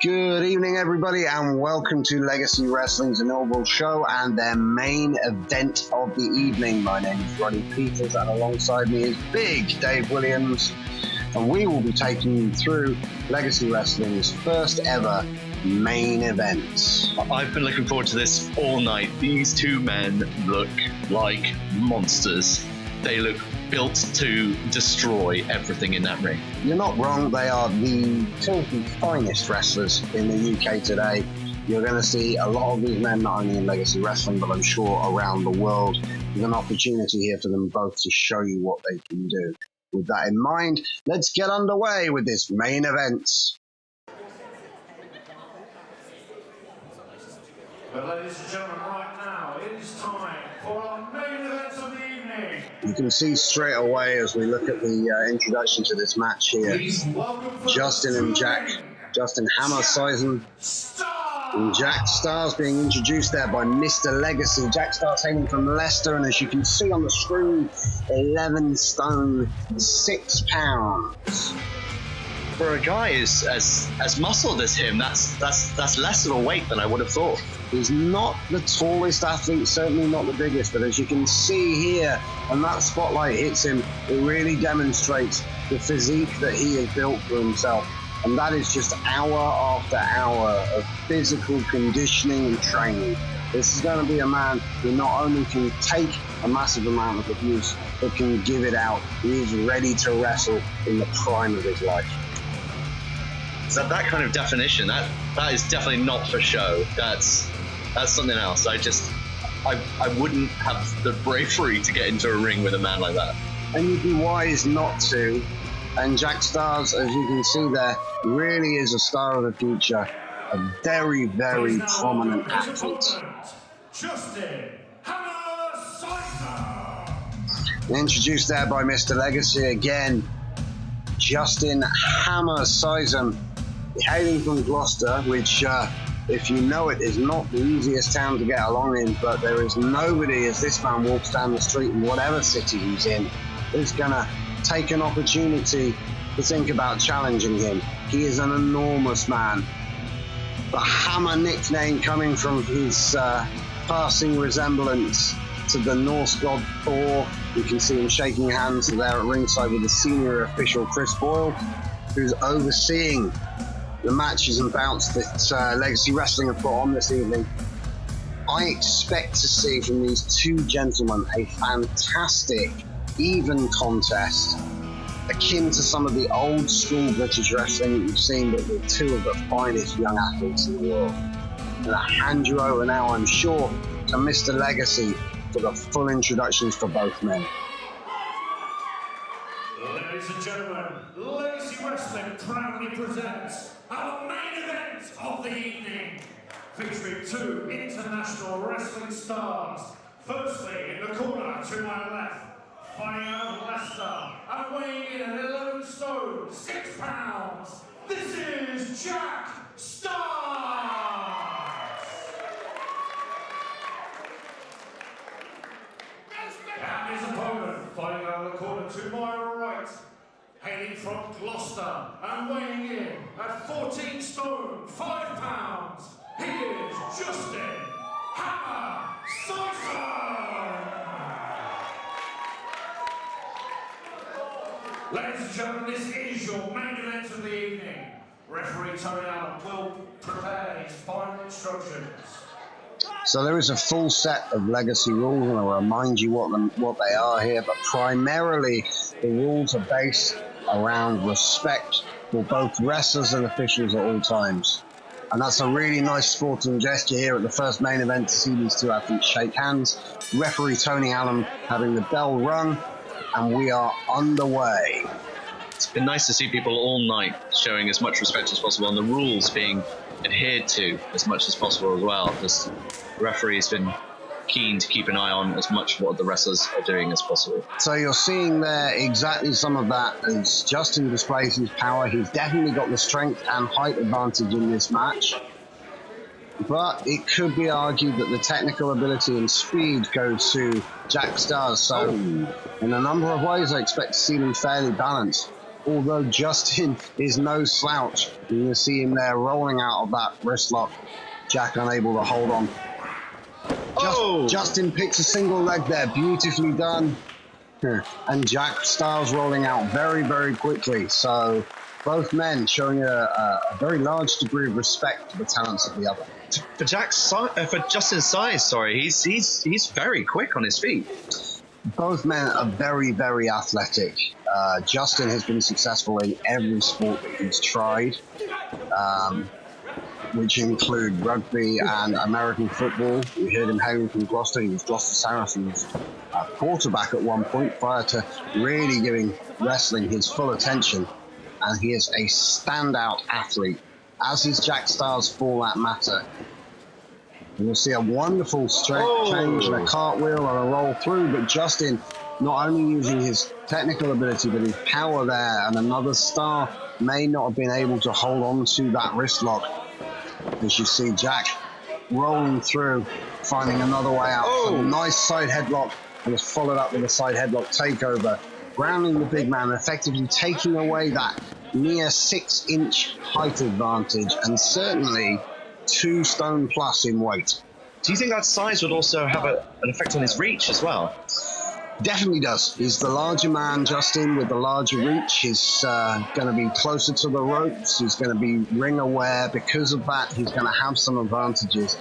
Good evening, everybody, and welcome to Legacy Wrestling's inaugural show and their main event of the evening. My name is Roddy Peters, and alongside me is Big Dave Williams, and we will be taking you through Legacy Wrestling's first ever main event. I've been looking forward to this all night. These two men look like monsters. They look built to destroy everything in that ring. You're not wrong. They are the two of the finest wrestlers in the UK today. You're going to see a lot of these men not only in Legacy Wrestling, but I'm sure around the world. There's an opportunity here for them both to show you what they can do. With that in mind, let's get underway with this main event. But ladies and gentlemen, right now, it is time for our main event of the evening. You can see straight away as we look at the introduction to this match here, Justin and Jack, Justin Hammer Sysum, and Jack Starz being introduced there by Mr. Legacy. Jack Starz hailing from Leicester, and as you can see on the screen, 11 stone, 6 pounds. For a guy as muscled as him, that's less of a weight than I would have thought. He's not the tallest athlete, certainly not the biggest, but as you can see here, when that spotlight hits him, it really demonstrates the physique that he has built for himself. And that is just hour after hour of physical conditioning and training. This is going to be a man who not only can take a massive amount of abuse, but can give it out. He is ready to wrestle in the prime of his life. So that kind of definition, that is definitely not for show. That's something else. I wouldn't have the bravery to get into a ring with a man like that. And you'd be wise not to. And Jack Starz, as you can see there, really is a star of the future. A very, very prominent athlete. Justin Hammer Sysum. Introduced there by Mr. Legacy again. Justin Hammer Sysum, hailing from Gloucester, which, if you know it, is not the easiest town to get along in, but there is nobody, as this man walks down the street in whatever city he's in, who's going to take an opportunity to think about challenging him. He is an enormous man. The Hammer nickname coming from his passing resemblance to the Norse god Thor. You can see him shaking hands there at ringside with the senior official Chris Boyle, who's overseeing the matches and bouts that Legacy Wrestling have put on this evening. I expect to see from these two gentlemen a fantastic, even contest, akin to some of the old school British wrestling that you've seen, but with two of the finest young athletes in the world. And I hand you over now, I'm sure, to Mr. Legacy for the full introductions for both men. Ladies and gentlemen, Legacy Wrestling proudly presents our main event of the evening, featuring two international wrestling stars. Firstly, in the corner to my left, fighting out of Leicester and weighing in at 11 stone, 6 pounds. This is Jack Starz. And his opponent, fighting out of the corner to my right, hailing from Gloucester and weighing in at 14 stone, 5 pounds. He is Justin Hammer Sysum. Ladies and gentlemen, this is your main event of the evening. Referee Tony Allen will prepare his final instructions. So there is a full set of Legacy rules, and I'll remind you what they are here, but primarily the rules are based around respect for both wrestlers and officials at all times. And that's a really nice sporting gesture here at the first main event to see these two athletes shake hands. Referee Tony Allen having the bell rung, and we are underway. It's been nice to see people all night showing as much respect as possible and the rules being adhered to as much as possible as well, because the referee's been keen to keep an eye on as much what the wrestlers are doing as possible. So you're seeing there exactly some of that as Justin displays his power. He's definitely got the strength and height advantage in this match. But it could be argued that the technical ability and speed go to Jack Starz. So in a number of ways, I expect to see them fairly balanced. although Justin is no slouch. You can see him there rolling out of that wrist lock. Jack unable to hold on. Justin picks a single leg there, beautifully done. And Jack Starz rolling out very, very quickly. So both men showing a very large degree of respect for the talents of the other. For Justin's size, he's very quick on his feet. Both men are very, very athletic. Justin has been successful in every sport that he's tried, which include rugby and American football. We heard him hailing from Gloucester. He was Gloucester Saracens' quarterback at one point prior to really giving wrestling his full attention. And he is a standout athlete, as is Jack Starz for that matter. And you'll see a wonderful straight change and a cartwheel and a roll through, but Justin not only using his technical ability, but his power there, and another star may not have been able to hold on to that wrist lock. As you see Jack rolling through, finding another way out. A nice side headlock, and was followed up with a side headlock takeover, grounding the big man, effectively taking away that near 6-inch height advantage, and certainly 2 stone plus in weight. Do you think that size would also have an effect on his reach as well? Definitely does. He's the larger man, Justin, with the larger reach. He's going to be closer to the ropes. He's going to be ring aware. Because of that, he's going to have some advantages.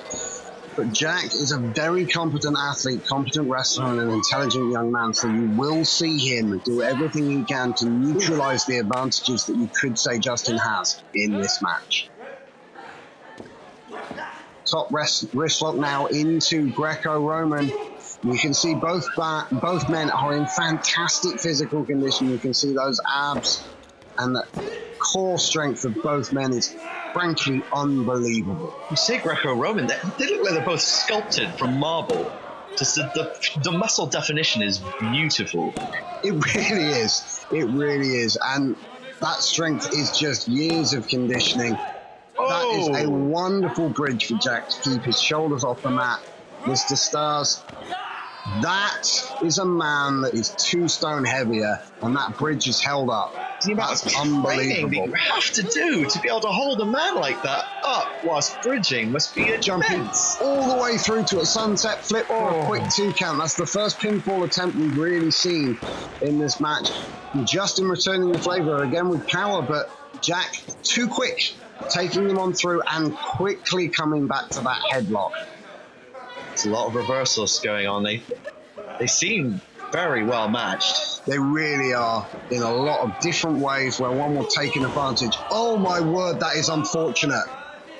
But Jack is a very competent athlete, competent wrestler, and an intelligent young man. So you will see him do everything he can to neutralize the advantages that you could say Justin has in this match. Top wrist lock now into Greco-Roman. You can see both men are in fantastic physical condition. You can see those abs, and the core strength of both men is frankly unbelievable. You say Greco-Roman, they look like they're both sculpted from marble. Just the muscle definition is beautiful. It really is. It really is. And that strength is just years of conditioning. That is a wonderful bridge for Jack to keep his shoulders off the mat. Mr. Starz, that is a man that is 2 stone heavier, and that bridge is held up. That's unbelievable. That you have to do to be able to hold a man like that up whilst bridging must be jumping all the way through to a sunset flip or a quick 2 count. That's the first pinfall attempt we've really seen in this match. Justin returning the flavor again with power, but Jack too quick, taking them on through and quickly coming back to that headlock. There's a lot of reversals going on. They seem very well matched. They really are, in a lot of different ways where one will take an advantage. Oh my word, that is unfortunate.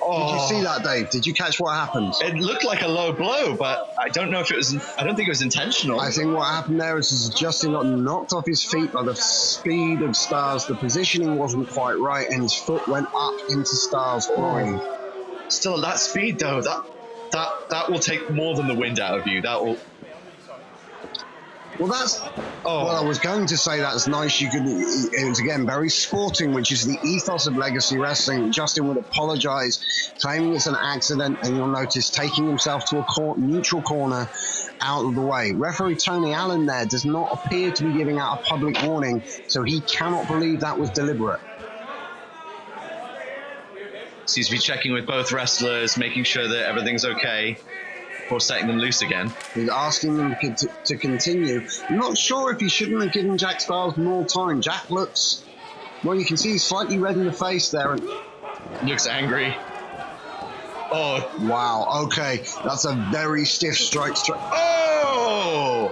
Did you see that, Dave? Did you catch what happened? It looked like a low blow, but I don't know if it was. I don't think it was intentional. I think what happened there is Justin got knocked off his feet by the speed of Starz. The positioning wasn't quite right, and his foot went up into Starz' groin. Still at that speed, though, that will take more than the wind out of you. That will. Well, that's. Well, I was going to say that's nice. It was again very sporting, which is the ethos of legacy wrestling. Justin would apologise, claiming it's an accident, and you'll notice taking himself to a neutral corner out of the way. Referee Tony Allen there does not appear to be giving out a public warning, so he cannot believe that was deliberate. Seems to be checking with both wrestlers, making sure that everything's okay before setting them loose again. He's asking them to continue. I'm not sure if he shouldn't have given Jack Starz more time. Jack looks, well, you can see he's slightly red in the face there. And looks angry. Oh. Wow, okay. That's a very stiff strike. Oh!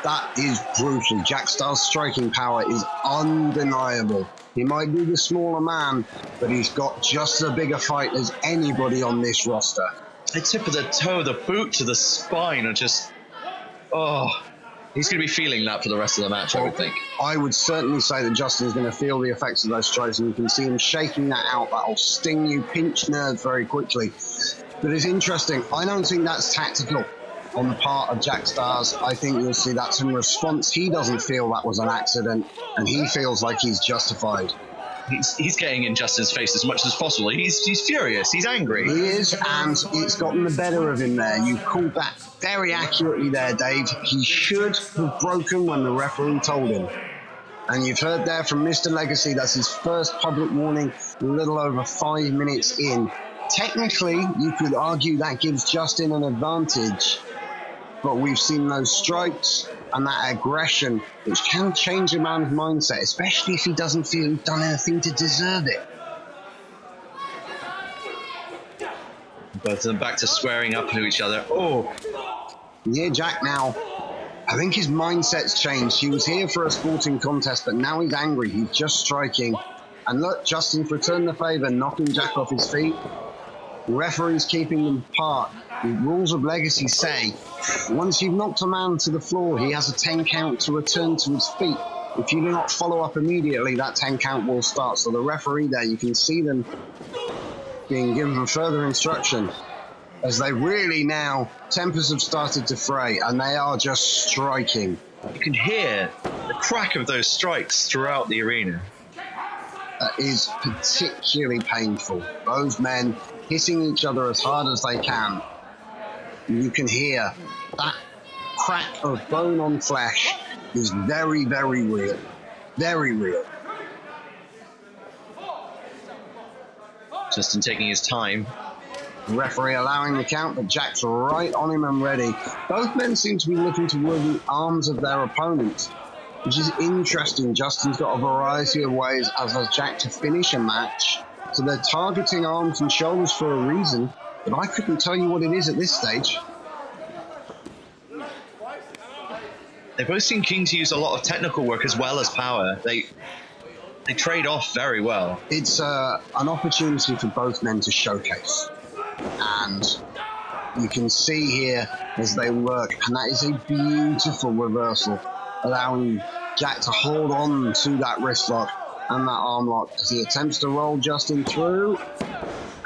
That is brutal. Jack Starz' striking power is undeniable. He might be the smaller man, but he's got just as big a fight as anybody on this roster. The tip of the toe, the boot to the spine are just... he's going to be feeling that for the rest of the match, I would think. I would certainly say that Justin's going to feel the effects of those strikes, and you can see him shaking that out. That'll sting you, pinch nerves very quickly. But it's interesting. I don't think that's tactical on the part of Jack Starz. I think you'll see that's in response. He doesn't feel that was an accident, and he feels like he's justified. He's getting in Justin's face as much as possible. He's furious. He's angry. He is, and it's gotten the better of him there. You called that very accurately there, Dave. He should have broken when the referee told him. And you've heard there from Mr. Legacy, that's his first public warning, a little over 5 minutes in. Technically, you could argue that gives Justin an advantage, but we've seen those strikes and that aggression, which can change a man's mindset, especially if he doesn't feel he's done anything to deserve it. Both of them back to squaring up to each other. Oh! Yeah, Jack now. I think his mindset's changed. He was here for a sporting contest, but now he's angry. He's just striking. And look, Justin's returned the favour, knocking Jack off his feet. The referee's keeping them apart. The rules of Legacy say, once you've knocked a man to the floor, he has a 10 count to return to his feet. If you do not follow up immediately, that 10 count will start. So the referee there, you can see them being given further instruction as they really now, tempers have started to fray and they are just striking. You can hear the crack of those strikes throughout the arena. That is particularly painful. Those men hitting each other as hard as they can. You can hear that crack of bone on flesh is very, very real. Very real. Justin taking his time. The referee allowing the count, but Jack's right on him and ready. Both men seem to be looking to work the arms of their opponents, which is interesting. Justin's got a variety of ways, as has Jack, to finish a match. So they're targeting arms and shoulders for a reason, but I couldn't tell you what it is at this stage. They both seem keen to use a lot of technical work as well as power. They trade off very well. It's an opportunity for both men to showcase. And you can see here as they work, and that is a beautiful reversal, allowing Jack to hold on to that wrist lock and that arm lock as he attempts to roll Justin through.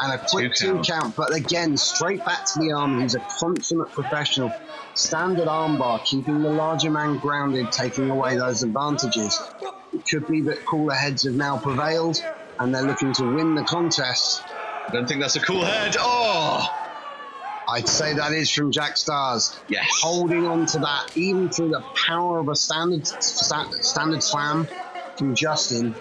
And a quick two count, but again, straight back to the arm. He's a consummate professional. Standard armbar, keeping the larger man grounded, taking away those advantages. It could be that cooler heads have now prevailed, and they're looking to win the contest. I don't think that's a cool head. Oh! I'd say that is from Jack Starz. Yes. Holding on to that, even through the power of a standard slam from Justin,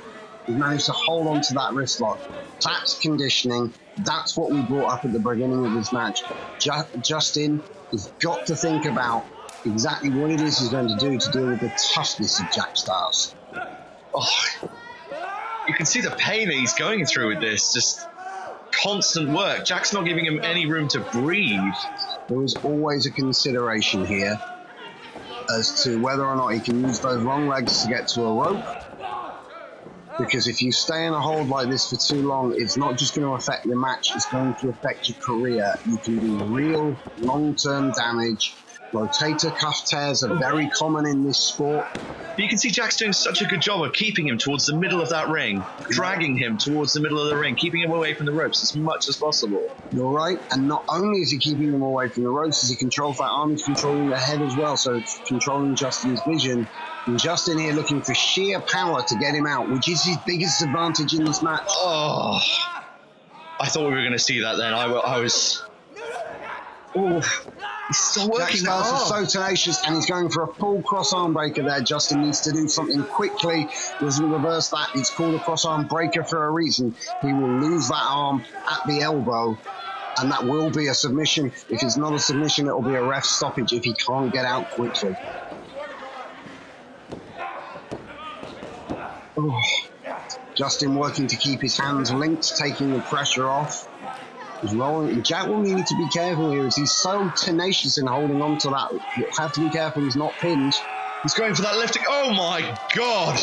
he's managed to hold on to that wrist lock. That's conditioning. That's what we brought up at the beginning of this match. Justin has got to think about exactly what it is he's going to do to deal with the toughness of Jack Starz. Oh, you can see the pain that he's going through with this. Just constant work. Jack's not giving him any room to breathe. There is always a consideration here as to whether or not he can use those long legs to get to a rope. Because if you stay in a hold like this for too long, it's not just going to affect the match, it's going to affect your career. You can do real long-term damage. Rotator cuff tears are very common in this sport. But you can see Jack's doing such a good job of keeping him towards the middle of that ring, dragging him towards the middle of the ring, keeping him away from the ropes as much as possible. You're right, and not only is he keeping them away from the ropes, as he controls that arm, he's controlling the head as well, so it's controlling Justin's vision. And Justin here looking for sheer power to get him out, which is his biggest advantage in this match. Oh, I thought we were going to see that then. I was... Oh, he's still working. Jack Starz is so tenacious, and he's going for a full cross arm breaker there. Justin needs to do something quickly. Doesn't reverse that. It's called a cross arm breaker for a reason. He will lose that arm at the elbow, and that will be a submission. If it's not a submission, it will be a ref stoppage if he can't get out quickly. Oh. Justin working to keep his hands linked, taking the pressure off. He's rolling. Jack will need to be careful here as he's so tenacious in holding on to that. You have to be careful he's not pinned. He's going for that lifting. Oh my God!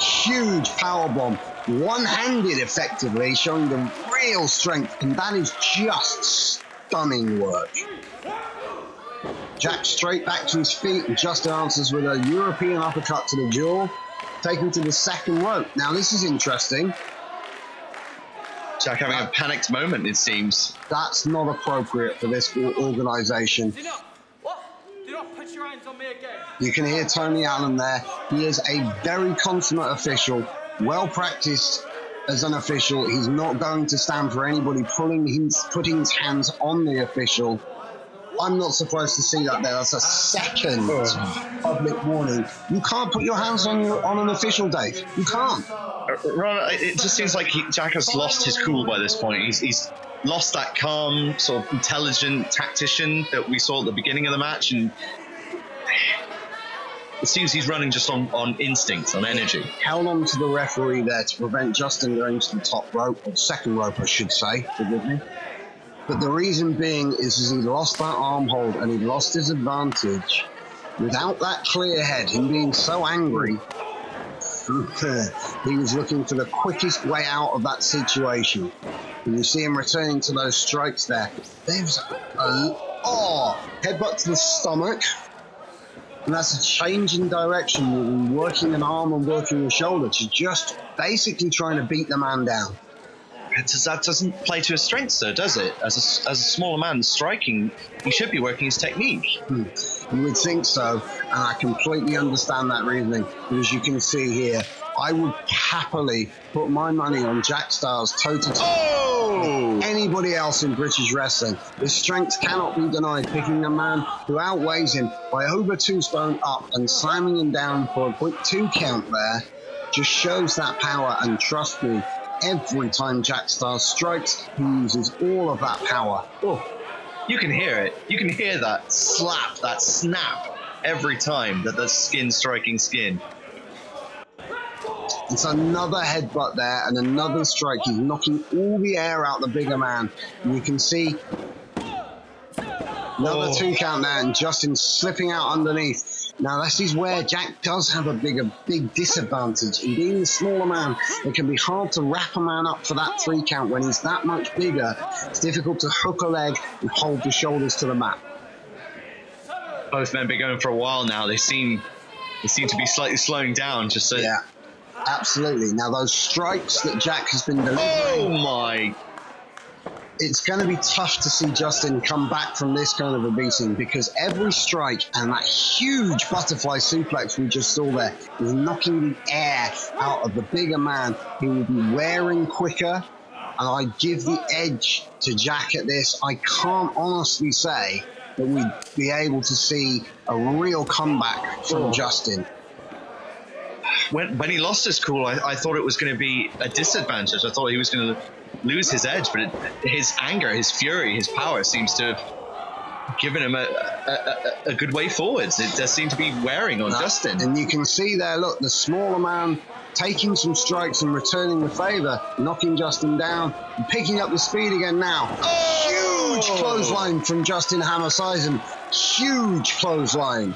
Huge power bomb. One-handed effectively, showing the real strength, and that is just stunning work. Jack straight back to his feet, and Justin answers with a European uppercut to the jaw, taken to the second rope. Now this is interesting. Jack having a panicked moment, it seems. That's not appropriate for this organisation. What? Do not put your hands on me again. You can hear Tony Allen there. He is a very consummate official, well practiced as an official. He's not going to stand for anybody putting his hands on the official. I'm not supposed to see that there. That's a second public warning. You can't put your hands on an official, Dave. You can't. Ron, it just seems like Jack has lost his cool by this point. He's lost that calm, sort of intelligent tactician that we saw at the beginning of the match, and it seems he's running just on instinct, on energy. Held on to the referee there to prevent Justin going to the top rope, or second rope, I should say. Forgive me. But the reason being is he lost that arm hold and he lost his advantage. Without that clear head, him being so angry, he was looking for the quickest way out of that situation. And you see him returning to those strikes there. There's headbutt to the stomach. And that's a change in direction from working an arm and working a shoulder to just basically trying to beat the man down. That doesn't play to his strengths, though, does it? As a smaller man striking, he should be working his technique. You would think so, and I completely understand that reasoning. But as you can see here, I would happily put my money on Jack Starz toe-to-toe. Anybody else in British wrestling. His strengths cannot be denied. Picking a man who outweighs him by over 2 stone up and slamming him down for a quick 2 count there just shows that power, and trust me, every time Jack Starz strikes, he uses all of that power. You can hear it. You can hear that slap, that snap every time that the skin striking skin. It's another headbutt there and another strike. He's knocking all the air out the bigger man. And you can see another 2 count there and Justin slipping out underneath. Now, this is where Jack does have a big disadvantage. In being the smaller man, it can be hard to wrap a man up for that 3 count. When he's that much bigger, it's difficult to hook a leg and hold the shoulders to the mat. Both men been going for a while now. They seem to be slightly slowing down. Just so. Yeah, absolutely. Now, those strikes that Jack has been delivering. Oh, my. It's going to be tough to see Justin come back from this kind of a beating, because every strike and that huge butterfly suplex we just saw there is knocking the air out of the bigger man. He will be wearing quicker, and I give the edge to Jack at this. I can't honestly say that we'd be able to see a real comeback from Justin. When he lost his cool, I thought it was going to be a disadvantage. I thought he was going to lose his edge, but his anger, his fury, his power seems to have given him a good way forwards. It does seem to be wearing on Justin. And you can see there, look, the smaller man taking some strikes and returning the favour, knocking Justin down and picking up the speed again now. Huge clothesline from Justin Hammer Sysum. Huge clothesline.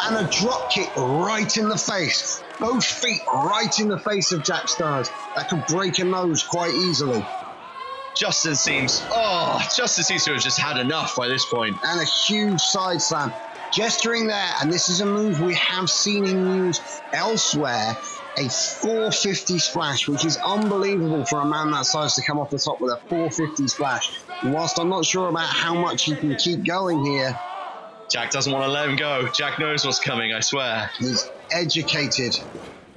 And a drop kick right in the face. Both feet right in the face of Jack Starz. That could break a nose quite easily. Justin seems to have just had enough by this point. And a huge side slam. Gesturing there, and this is a move we have seen him use elsewhere, a 450 splash, which is unbelievable for a man that size to come off the top with a 450 splash. And whilst I'm not sure about how much he can keep going here, Jack doesn't want to let him go. Jack knows what's coming, I swear. He's educated.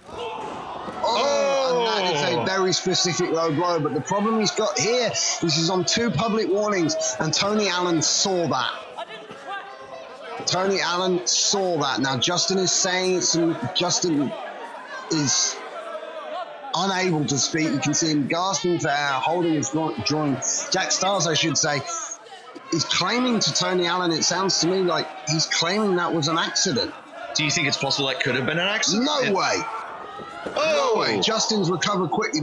And that is a very specific low blow. But the problem he's got here is he's on 2 public warnings, and Tony Allen saw that. Tony Allen saw that. Now, Justin is saying Justin is unable to speak. You can see him gasping for air, holding his groin. Jack Starz, I should say, is claiming to Tony Allen, it sounds to me like he's claiming that was an accident. Do you think it's possible that could have been an accident? No way. No way. Justin's recovered quickly.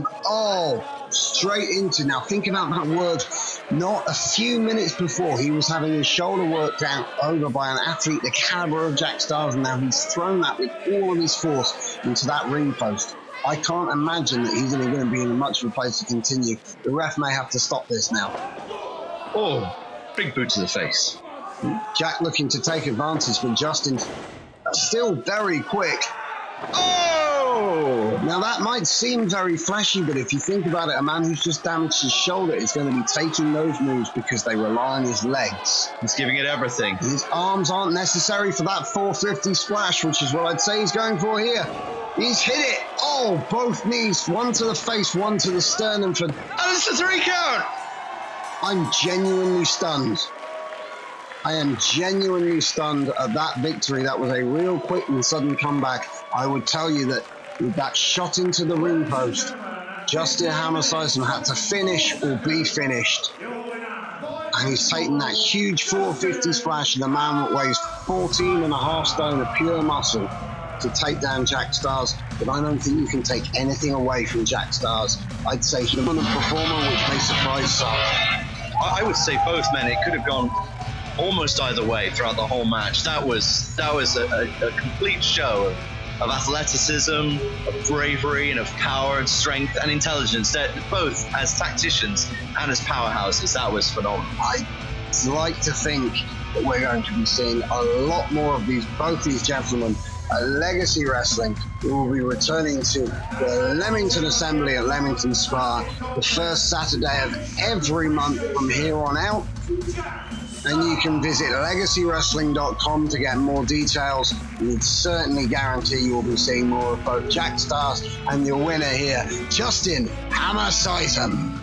Straight into. Now think about that word. Not a few minutes before, he was having his shoulder worked out over by an athlete the caliber of Jack Starz, and now he's thrown that with all of his force into that ring post. I can't imagine that he's going to be in much of a place to continue. The ref may have to stop this now. Big boot to the face. Jack looking to take advantage, but Justin's still very quick. Now that might seem very flashy, but if you think about it, a man who's just damaged his shoulder is going to be taking those moves because they rely on his legs. He's giving it everything. His arms aren't necessary for that 450 splash, which is what I'd say he's going for here. He's hit it. Both knees, one to the face, one to the sternum. And it's a 3 count. I'm genuinely stunned. I am genuinely stunned at that victory. That was a real quick and sudden comeback. I would tell you that with that shot into the ring post, Justin Hammer Sysum had to finish or be finished. And he's taken that huge 450 splash, and the man that weighs 14.5 stone of pure muscle to take down Jack Starz. But I don't think you can take anything away from Jack Starz. I'd say he's a performer, which may surprise some. I would say both men. It could have gone almost either way throughout the whole match. That was a complete show of athleticism, of bravery, and of power and strength and intelligence. They're both as tacticians and as powerhouses. That was phenomenal. I'd like to think that we're going to be seeing a lot more of both these gentlemen at Legacy Wrestling. We will be returning to the Leamington Assembly at Leamington Spa the first Saturday of every month from here on out. And you can visit legacywrestling.com to get more details. We'd certainly guarantee you will be seeing more of both Jack Starz and your winner here, Justin Hammer Sysum.